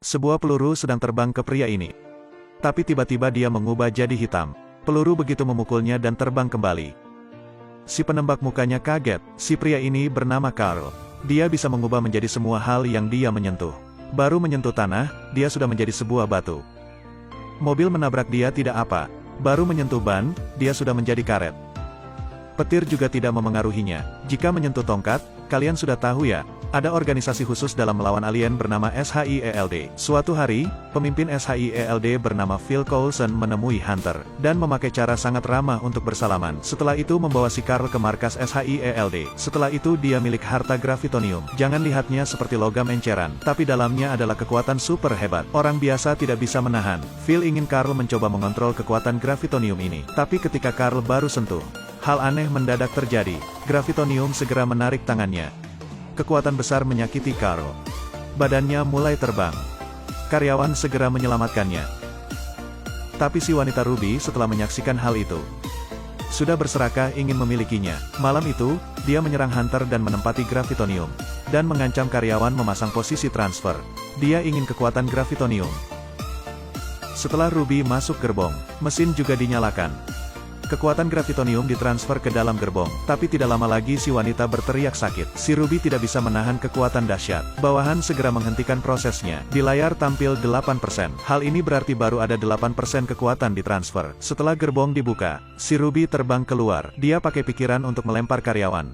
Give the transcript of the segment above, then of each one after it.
Sebuah peluru sedang terbang ke pria ini. Tapi tiba-tiba dia mengubah jadi hitam. Peluru begitu memukulnya dan terbang kembali. Si penembak mukanya kaget. Si pria ini bernama Carl. Dia bisa mengubah menjadi semua hal yang dia menyentuh. Baru menyentuh tanah, dia sudah menjadi sebuah batu. Mobil menabrak dia tidak apa. Baru menyentuh ban, dia sudah menjadi karet. Petir juga tidak memengaruhinya. Jika menyentuh tongkat, kalian sudah tahu ya, ada organisasi khusus dalam melawan alien bernama SHIELD. Suatu hari, pemimpin SHIELD bernama Phil Coulson menemui Hunter, dan memakai cara sangat ramah untuk bersalaman. Setelah itu membawa si Carl ke markas SHIELD. Setelah itu dia milik harta gravitonium. Jangan lihatnya seperti logam enceran, tapi dalamnya adalah kekuatan super hebat. Orang biasa tidak bisa menahan. Phil ingin Carl mencoba mengontrol kekuatan gravitonium ini. Tapi ketika Carl baru sentuh, hal aneh mendadak terjadi. Gravitonium segera menarik tangannya. Kekuatan besar menyakiti Carl. Badannya mulai terbang. Karyawan segera menyelamatkannya. Tapi si wanita Ruby setelah menyaksikan hal itu, sudah berserakah ingin memilikinya. Malam itu, dia menyerang Hunter dan menempati gravitonium. Dan mengancam karyawan memasang posisi transfer. Dia ingin kekuatan gravitonium. Setelah Ruby masuk gerbong, mesin juga dinyalakan. Kekuatan gravitonium ditransfer ke dalam gerbong, tapi tidak lama lagi si wanita berteriak sakit. Si Ruby tidak bisa menahan kekuatan dahsyat. Bawahan segera menghentikan prosesnya. Di layar tampil 8%. Hal ini berarti baru ada 8% kekuatan ditransfer. Setelah gerbong dibuka, si Ruby terbang keluar. Dia pakai pikiran untuk melempar karyawan.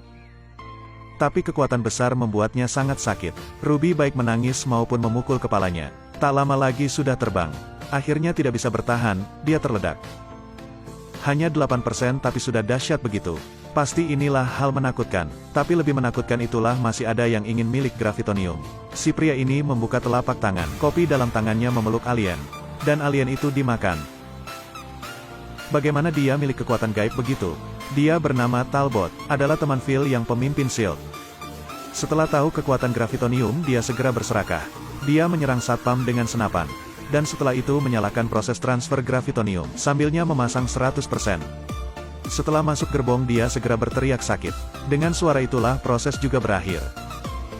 Tapi kekuatan besar membuatnya sangat sakit. Ruby baik menangis maupun memukul kepalanya. Tak lama lagi sudah terbang. Akhirnya tidak bisa bertahan, dia terledak. Hanya 8% tapi sudah dahsyat begitu. Pasti inilah hal menakutkan. Tapi lebih menakutkan itulah masih ada yang ingin milik gravitonium. Si pria ini membuka telapak tangan. Kopi dalam tangannya memeluk alien. Dan alien itu dimakan. Bagaimana dia milik kekuatan gaib begitu? Dia bernama Talbot, adalah teman Phil yang pemimpin SHIELD. Setelah tahu kekuatan gravitonium, dia segera berserakah. Dia menyerang satpam dengan senapan. Dan setelah itu menyalakan proses transfer gravitonium, sambilnya memasang 100%. Setelah masuk gerbong dia segera berteriak sakit. Dengan suara itulah proses juga berakhir.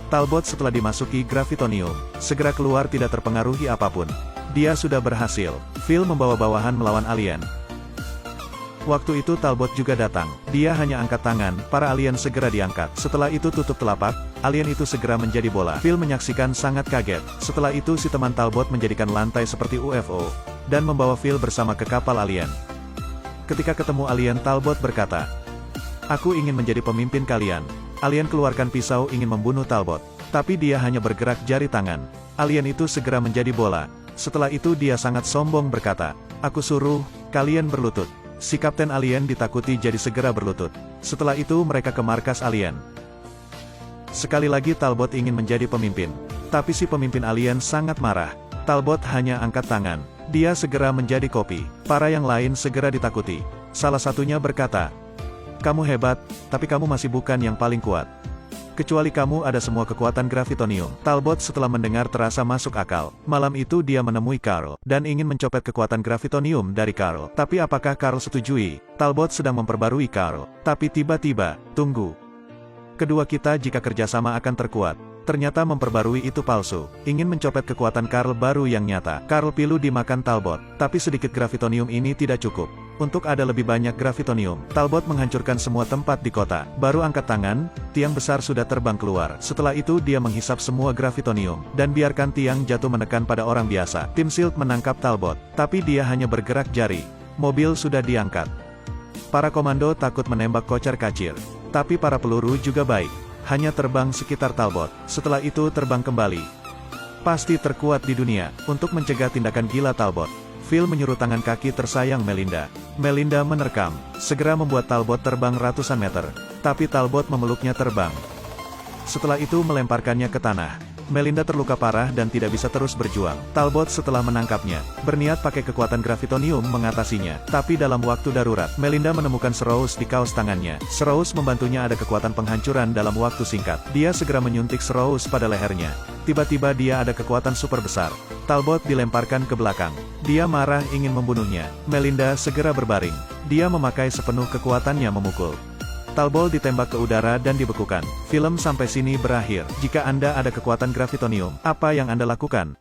Talbot setelah dimasuki gravitonium, segera keluar tidak terpengaruhi apapun. Dia sudah berhasil. Phil membawa bawahan melawan alien. Waktu itu Talbot juga datang. Dia hanya angkat tangan, para alien segera diangkat. Setelah itu tutup telapak, alien itu segera menjadi bola. Phil menyaksikan sangat kaget. Setelah itu si teman Talbot menjadikan lantai seperti UFO, dan membawa Phil bersama ke kapal alien. Ketika ketemu alien, Talbot berkata, "Aku ingin menjadi pemimpin kalian." Alien keluarkan pisau ingin membunuh Talbot, tapi dia hanya bergerak jari tangan. Alien itu segera menjadi bola. Setelah itu dia sangat sombong berkata, "Aku suruh kalian berlutut." Si kapten alien ditakuti jadi segera berlutut. Setelah itu mereka ke markas alien. Sekali lagi Talbot ingin menjadi pemimpin. Tapi si pemimpin alien sangat marah. Talbot hanya angkat tangan. Dia segera menjadi kopi. Para yang lain segera ditakuti. Salah satunya berkata, "Kamu hebat, tapi kamu masih bukan yang paling kuat. Kecuali kamu ada semua kekuatan gravitonium." Talbot setelah mendengar terasa masuk akal. Malam itu dia menemui Carl, dan ingin mencopet kekuatan gravitonium dari Carl. Tapi apakah Carl setujui? Talbot sedang memperbarui Carl. Tapi tiba-tiba, tunggu. Kedua kita jika kerjasama akan terkuat. Ternyata memperbarui itu palsu. Ingin mencopet kekuatan Carl baru yang nyata. Carl pilu dimakan Talbot. Tapi sedikit gravitonium ini tidak cukup. Untuk ada lebih banyak gravitonium, Talbot menghancurkan semua tempat di kota. Baru angkat tangan, tiang besar sudah terbang keluar. Setelah itu dia menghisap semua gravitonium, dan biarkan tiang jatuh menekan pada orang biasa. Tim SHIELD menangkap Talbot, tapi dia hanya bergerak jari. Mobil sudah diangkat. Para komando takut menembak kocar-kacir. Tapi para peluru juga baik. Hanya terbang sekitar Talbot. Setelah itu terbang kembali. Pasti terkuat di dunia, untuk mencegah tindakan gila Talbot. Phil menyuruh tangan kaki tersayang Melinda. Melinda menerkam, segera membuat Talbot terbang ratusan meter. Tapi Talbot memeluknya terbang. Setelah itu melemparkannya ke tanah. Melinda terluka parah dan tidak bisa terus berjuang. Talbot setelah menangkapnya, berniat pakai kekuatan gravitonium mengatasinya. Tapi dalam waktu darurat, Melinda menemukan Serous di kaos tangannya. Serous membantunya ada kekuatan penghancuran dalam waktu singkat. Dia segera menyuntik Serous pada lehernya. Tiba-tiba dia ada kekuatan super besar. Talbot dilemparkan ke belakang. Dia marah ingin membunuhnya. Melinda segera berbaring. Dia memakai sepenuh kekuatannya memukul. Talbot ditembak ke udara dan dibekukan. Film sampai sini berakhir. Jika Anda ada kekuatan gravitonium, apa yang Anda lakukan?